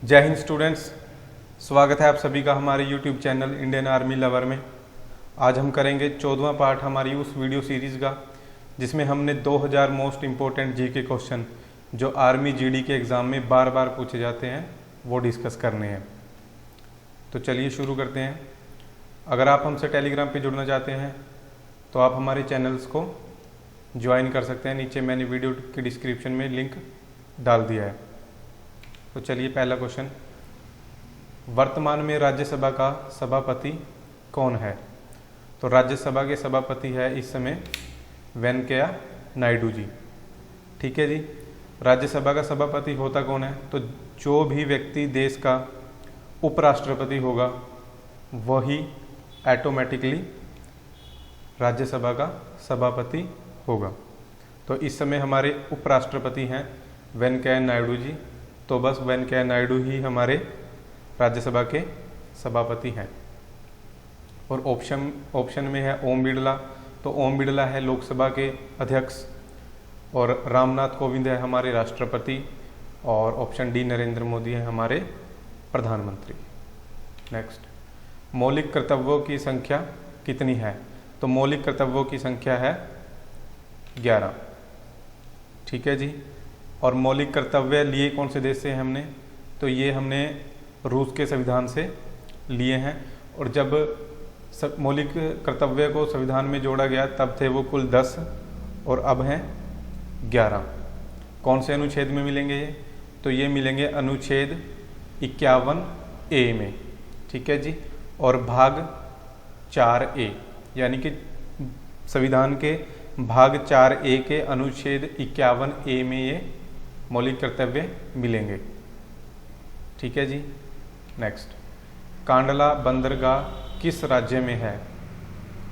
जय हिंद स्टूडेंट्स, स्वागत है आप सभी का हमारे YouTube channel Indian army lover में। आज हम करेंगे 14वां पार्ट हमारी उस वीडियो सीरीज़ का जिसमें हमने 2000 मोस्ट इम्पोर्टेंट जीके क्वेश्चन जो आर्मी जीडी के एग्ज़ाम में बार बार पूछे जाते हैं वो डिस्कस करने हैं। तो चलिए शुरू करते हैं। अगर आप हमसे टेलीग्राम पे जुड़ना चाहते हैं तो आप हमारे चैनल्स को ज्वाइन कर सकते हैं। नीचे मैंने वीडियो के डिस्क्रिप्शन में लिंक डाल दिया है। तो चलिए पहला क्वेश्चन, वर्तमान में राज्यसभा का सभापति कौन है? तो राज्यसभा के सभापति है इस समय वेंकैया नायडू जी। ठीक है जी। राज्यसभा का सभापति होता कौन है? तो जो भी व्यक्ति देश का उपराष्ट्रपति होगा वही ऑटोमेटिकली राज्यसभा का सभापति होगा। तो इस समय हमारे उपराष्ट्रपति हैं वेंकैया नायडू जी। तो बस वेंकैया नायडू ही हमारे राज्यसभा के सभापति हैं। और ऑप्शन में है ओम बिरला। तो ओम बिरला है लोकसभा के अध्यक्ष और रामनाथ कोविंद है हमारे राष्ट्रपति और ऑप्शन डी नरेंद्र मोदी है हमारे प्रधानमंत्री। नेक्स्ट, मौलिक कर्तव्यों की संख्या कितनी है? तो मौलिक कर्तव्यों की संख्या है 11। ठीक है जी। और मौलिक कर्तव्य लिए कौन से देश से हैं हमने? तो ये हमने रूस के संविधान से लिए हैं। और जब मौलिक कर्तव्य को संविधान में जोड़ा गया तब थे वो कुल 10 और अब हैं 11। कौन से अनुच्छेद में मिलेंगे ये? तो ये मिलेंगे अनुच्छेद 51A में। ठीक है जी। और भाग 4A यानी कि संविधान के भाग 4A के अनुच्छेद 51A में ये मौलिक कर्तव्य मिलेंगे। ठीक है जी। नेक्स्ट, कांडला बंदरगाह किस राज्य में है?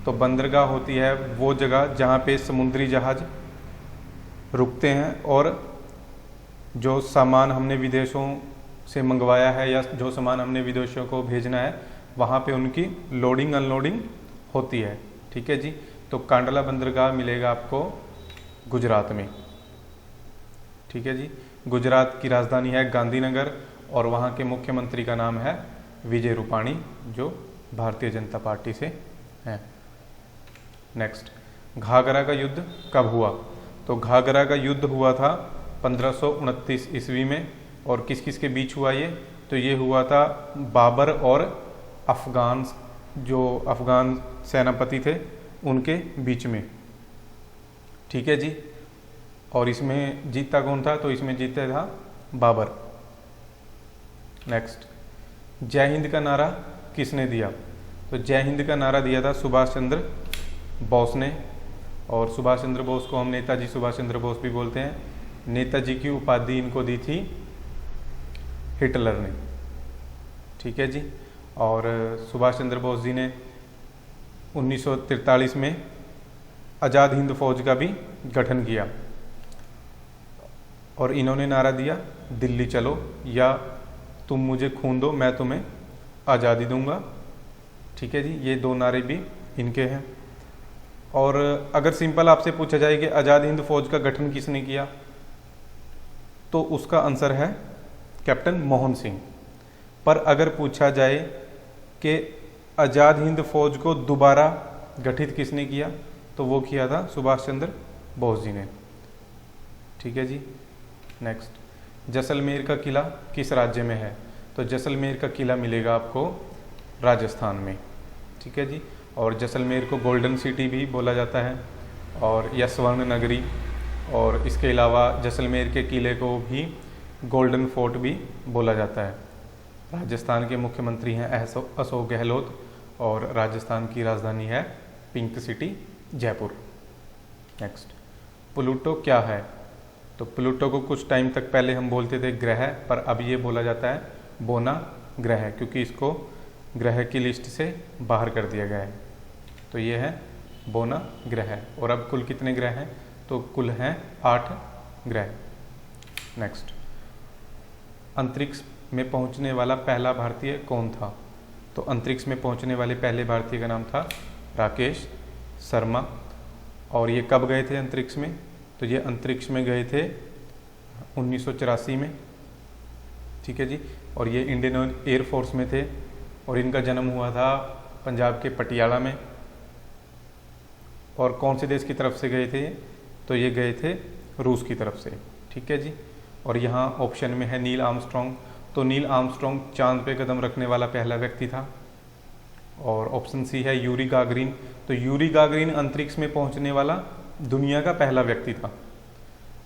तो बंदरगाह होती है वो जगह जहाँ पे समुद्री जहाज रुकते हैं और जो सामान हमने विदेशों से मंगवाया है या जो सामान हमने विदेशों को भेजना है वहाँ पे उनकी लोडिंग अनलोडिंग होती है। ठीक है जी। तो कांडला बंदरगाह मिलेगा आपको गुजरात में। ठीक है जी। गुजरात की राजधानी है गांधीनगर और वहाँ के मुख्यमंत्री का नाम है विजय रूपाणी जो भारतीय जनता पार्टी से हैं। नेक्स्ट, घाघरा का युद्ध कब हुआ? तो घाघरा का युद्ध हुआ था 1529 ईस्वी में। और किस किस के बीच हुआ ये? तो ये हुआ था बाबर और अफगान सेनापति थे उनके बीच में। ठीक है जी। और इसमें जीता कौन था? तो इसमें जीता था बाबर। नेक्स्ट, जय हिंद का नारा किसने दिया? तो जय हिंद का नारा दिया था सुभाष चंद्र बोस ने। और सुभाष चंद्र बोस को हम नेताजी सुभाष चंद्र बोस भी बोलते हैं। नेताजी की उपाधि इनको दी थी हिटलर ने। ठीक है जी। और सुभाष चंद्र बोस जी ने 1943 में आज़ाद हिंद फौज का भी गठन किया और इन्होंने नारा दिया दिल्ली चलो या तुम मुझे खून दो मैं तुम्हें आज़ादी दूंगा। ठीक है जी। ये दो नारे भी इनके हैं। और अगर सिंपल आपसे पूछा जाए कि आज़ाद हिंद फौज का गठन किसने किया तो उसका आंसर है कैप्टन मोहन सिंह। पर अगर पूछा जाए कि आज़ाद हिंद फौज को दोबारा गठित किसने किया तो वो किया था सुभाष चंद्र बोस जी ने। ठीक है जी। नेक्स्ट, जैसलमेर का किला किस राज्य में है? तो जैसलमेर का किला मिलेगा आपको राजस्थान में। ठीक है जी। और जैसलमेर को गोल्डन सिटी भी बोला जाता है और या स्वर्ण नगरी। और इसके अलावा जैसलमेर के किले को भी गोल्डन फोर्ट भी बोला जाता है। राजस्थान के मुख्यमंत्री हैं अशोक गहलोत और राजस्थान की राजधानी है pink city Jaipur. Next, Pluto क्या है? तो प्लूटो को कुछ टाइम तक पहले हम बोलते थे ग्रह, पर अब ये बोला जाता है बोना ग्रह क्योंकि इसको ग्रह की लिस्ट से बाहर कर दिया गया है। तो ये है बोना ग्रह। और अब कुल कितने ग्रह हैं? तो कुल हैं 8 ग्रह। नेक्स्ट, अंतरिक्ष में पहुंचने वाला पहला भारतीय कौन था? तो अंतरिक्ष में पहुंचने वाले पहले भारतीय का नाम था राकेश शर्मा। और ये कब गए थे अंतरिक्ष में? तो ये अंतरिक्ष में गए थे 1984 में। ठीक है जी। और ये इंडियन एयरफोर्स में थे और इनका जन्म हुआ था पंजाब के पटियाला में। और कौन से देश की तरफ से गए थे? तो ये गए थे रूस की तरफ से, ठीक है जी। और यहाँ ऑप्शन में है नील आर्मस्ट्रॉन्ग, तो नील आर्मस्ट्रॉन्ग चांद पे कदम रखने वाला पहला व्यक्ति था। और ऑप्शन सी है यूरी गागरिन, तो यूरी गागरिन अंतरिक्ष में पहुंचने वाला दुनिया का पहला व्यक्ति था।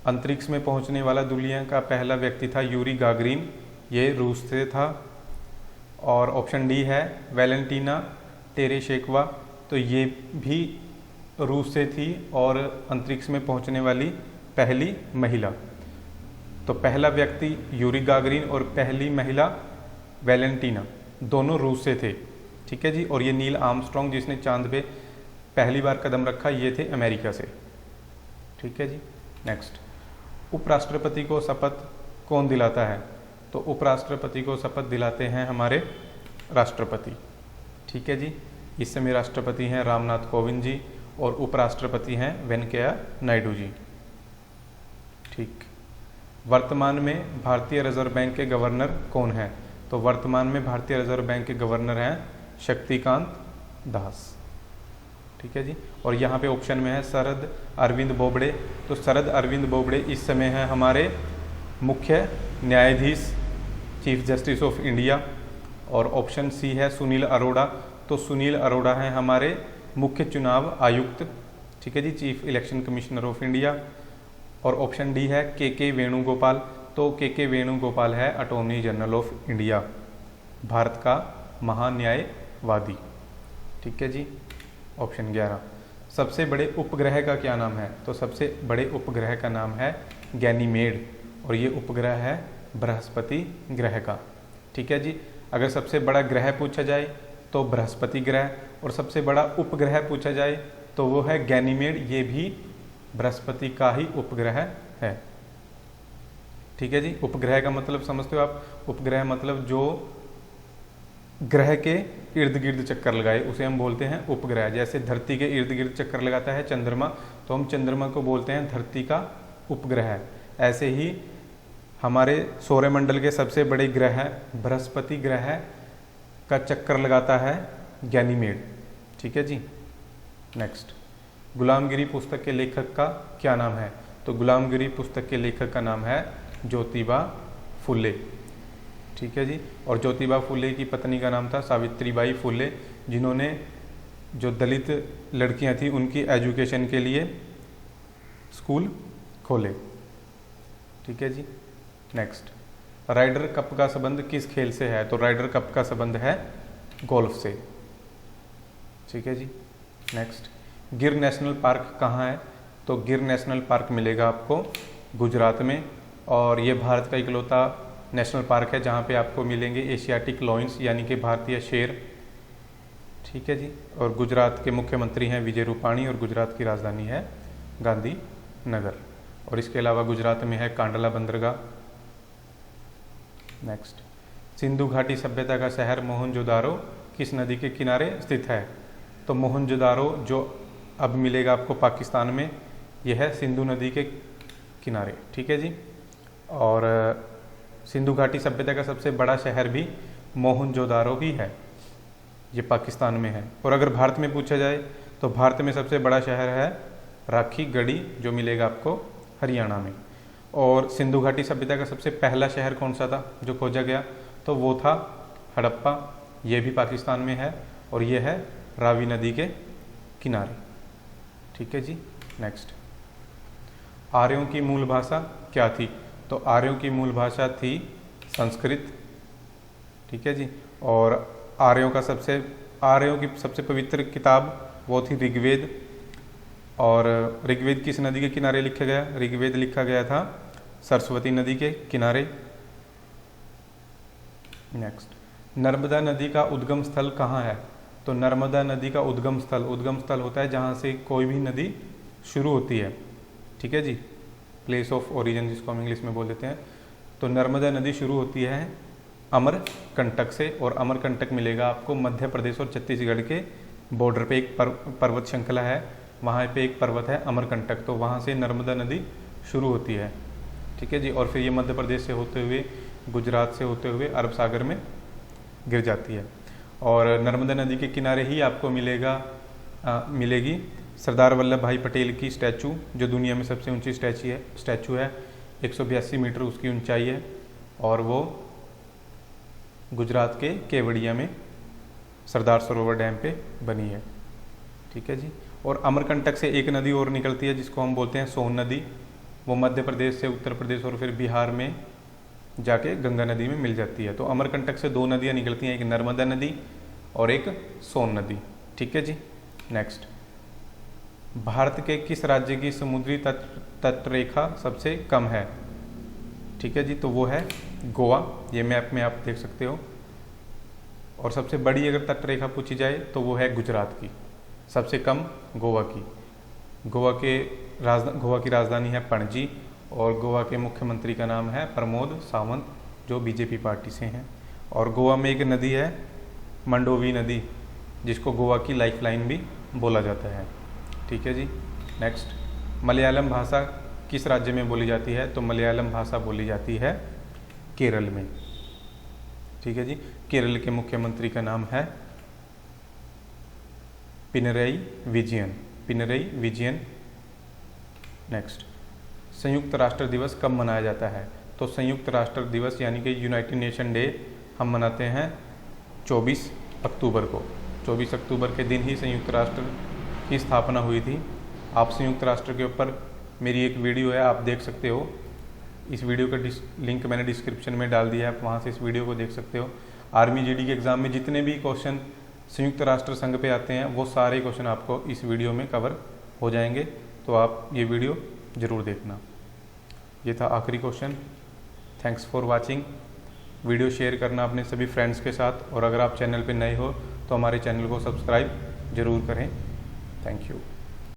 अंतरिक्ष में पहुंचने वाला दुनिया का पहला व्यक्ति था यूरी गागरिन, ये रूस से था। और ऑप्शन डी है वैलेंटीना तेरेशेकवा, तो ये भी रूस से थी और अंतरिक्ष में पहुंचने वाली पहली महिला। तो पहला व्यक्ति यूरी गागरिन और पहली महिला वैलेंटीना, दोनों रूस से थे, ठीक है जी। और ये नील आर्मस्ट्रॉन्ग जिसने चांद पे पहली बार कदम रखा, ये थे अमेरिका से, ठीक है जी। नेक्स्ट, उपराष्ट्रपति को शपथ कौन दिलाता है? तो उपराष्ट्रपति को शपथ दिलाते हैं हमारे राष्ट्रपति, ठीक है जी। इस समय राष्ट्रपति हैं रामनाथ कोविंद जी और उपराष्ट्रपति हैं वेंकैया नायडू जी, ठीक। वर्तमान में भारतीय रिजर्व बैंक के गवर्नर कौन है? तो वर्तमान में भारतीय रिजर्व बैंक के गवर्नर हैं शक्तिकांत दास, ठीक है जी। और यहाँ पे ऑप्शन में है शरद अरविंद बोबड़े, तो शरद अरविंद बोबड़े इस समय है हमारे मुख्य न्यायाधीश, चीफ जस्टिस ऑफ इंडिया। और ऑप्शन सी है सुनील अरोड़ा, तो सुनील अरोड़ा हैं हमारे मुख्य चुनाव आयुक्त, ठीक है जी, chief election commissioner of India. और ऑप्शन डी है के वेणुगोपाल, तो के वेणुगोपाल है attorney general of India, Bharat का महान्यायवादी, ठीक है जी। ऑप्शन 11, सबसे बड़े उपग्रह का क्या नाम है? तो सबसे बड़े उपग्रह का नाम है गैनीमेड और ये उपग्रह है बृहस्पति ग्रह का, ठीक है जी। अगर सबसे बड़ा ग्रह पूछा जाए तो बृहस्पति ग्रह, और सबसे बड़ा उपग्रह पूछा जाए तो वो है गैनीमेड, ये भी बृहस्पति का ही उपग्रह है, ठीक है जी। उपग्रह का मतलब समझते हो आप? उपग्रह मतलब जो ग्रह के इर्द गिर्द चक्कर लगाए उसे हम बोलते हैं उपग्रह। जैसे धरती के इर्द गिर्द चक्कर लगाता है चंद्रमा, तो हम चंद्रमा को बोलते हैं धरती का उपग्रह। ऐसे ही हमारे सौरमंडल के सबसे बड़े ग्रह बृहस्पति ग्रह का चक्कर लगाता है गैनीमेड, ठीक है जी। नेक्स्ट, गुलामगिरी पुस्तक के लेखक का क्या नाम है? तो गुलामगिरी पुस्तक के लेखक का नाम है ज्योतिबा फुले, ठीक है जी। और ज्योतिबा फुले की पत्नी का नाम था सावित्रीबाई फुले, जिन्होंने जो दलित लड़कियां थी उनकी एजुकेशन के लिए स्कूल खोले, ठीक है जी। नेक्स्ट, राइडर कप का संबंध किस खेल से है? तो राइडर कप का संबंध है गोल्फ से, ठीक है जी। नेक्स्ट, गिर नेशनल पार्क कहाँ है? तो गिर नेशनल पार्क मिलेगा आपको गुजरात में, और ये भारत का इकलौता नेशनल पार्क है जहाँ पे आपको मिलेंगे एशियाटिक लॉयंस यानी कि भारतीय शेर, ठीक है जी। और गुजरात के मुख्यमंत्री हैं विजय रूपाणी और गुजरात की राजधानी है गांधीनगर। और इसके अलावा गुजरात में है कांडला बंदरगाह। नेक्स्ट, सिंधु घाटी सभ्यता का शहर मोहनजोदारो किस नदी के किनारे स्थित है? तो मोहनजोदारो जो अब मिलेगा आपको पाकिस्तान में, यह है सिंधु नदी के किनारे, ठीक है जी। और सिंधु घाटी सभ्यता का सबसे बड़ा शहर भी मोहनजोदारो ही है, ये पाकिस्तान में है। और अगर भारत में पूछा जाए तो भारत में सबसे बड़ा शहर है राखी गढ़ी, जो मिलेगा आपको हरियाणा में। और सिंधु घाटी सभ्यता का सबसे पहला शहर कौन सा था जो खोजा गया? तो वो था हड़प्पा, ये भी पाकिस्तान में है और ये है रावी नदी के किनारे, ठीक है जी। नेक्स्ट, आर्यों की मूल भाषा क्या थी? तो आर्यों की मूल भाषा थी संस्कृत, ठीक है जी। और आर्यों की सबसे पवित्र किताब वो थी ऋग्वेद। और ऋग्वेद किस नदी के किनारे लिखा गया? ऋग्वेद लिखा गया था सरस्वती नदी के किनारे। नेक्स्ट, नर्मदा नदी का उद्गम स्थल कहाँ है? तो नर्मदा नदी का उद्गम स्थल होता है जहाँ से कोई भी नदी शुरू होती है, ठीक है जी, प्लेस ऑफ ओरिजिन जिसको हम इंग्लिश में बोल देते हैं। तो नर्मदा नदी शुरू होती है अमरकंटक से, और अमरकंटक मिलेगा आपको मध्य प्रदेश और छत्तीसगढ़ के बॉर्डर पे एक पर्वत श्रृंखला है, वहाँ पे एक पर्वत है अमरकंटक, तो वहाँ से नर्मदा नदी शुरू होती है, ठीक है जी। और फिर ये मध्य प्रदेश से होते हुए गुजरात से होते हुए अरब सागर में गिर जाती है। और नर्मदा नदी के किनारे ही आपको मिलेगी सरदार वल्लभ भाई पटेल की स्टैचू, जो दुनिया में सबसे ऊंची स्टैचू है। 182 मीटर उसकी ऊंचाई है और वो गुजरात के केवड़िया में सरदार सरोवर डैम पे बनी है। ठीक है जी। और अमरकंटक से एक नदी और निकलती है जिसको हम बोलते हैं सोन नदी। वो मध्य प्रदेश से उत्तर प्रदेश और फिर बिहार में जाके गंगा नदी में मिल जाती है। तो अमरकंटक से 2 नदियाँ निकलती हैं, एक नर्मदा नदी और एक सोन नदी। ठीक है जी। नेक्स्ट, भारत के किस राज्य की समुद्री तटरेखा सबसे कम है? ठीक है जी, तो वो है गोवा। ये मैप में आप देख सकते हो। और सबसे बड़ी अगर तटरेखा पूछी जाए तो वो है गुजरात की, सबसे कम गोवा की। गोवा की राजधानी है पणजी और गोवा के मुख्यमंत्री का नाम है प्रमोद सावंत, जो बीजेपी पार्टी से हैं। और गोवा में एक नदी है मंडोवी नदी, जिसको गोवा की लाइफलाइन भी बोला जाता है। ठीक है जी। नेक्स्ट, मलयालम भाषा किस राज्य में बोली जाती है? तो मलयालम भाषा बोली जाती है केरल में। ठीक है जी। केरल के मुख्यमंत्री का नाम है पिनरई विजयन। नेक्स्ट, संयुक्त राष्ट्र दिवस कब मनाया जाता है? तो संयुक्त राष्ट्र दिवस यानी कि यूनाइटेड नेशन डे हम मनाते हैं 24 अक्टूबर को। 24 अक्टूबर के दिन ही संयुक्त राष्ट्र की स्थापना हुई थी। आप संयुक्त राष्ट्र के ऊपर मेरी एक वीडियो है, आप देख सकते हो। इस वीडियो का लिंक मैंने डिस्क्रिप्शन में डाल दिया है, आप वहाँ से इस वीडियो को देख सकते हो। आर्मी जीडी के एग्ज़ाम में जितने भी क्वेश्चन संयुक्त राष्ट्र संघ पे आते हैं वो सारे क्वेश्चन आपको इस वीडियो में कवर हो जाएंगे, तो आप ये वीडियो ज़रूर देखना। ये था आखिरी question. Thanks for watching. Video share करना अपने सभी फ्रेंड्स के साथ, और अगर आप चैनल पे नए हो तो हमारे चैनल को सब्सक्राइब ज़रूर करें। Thank you.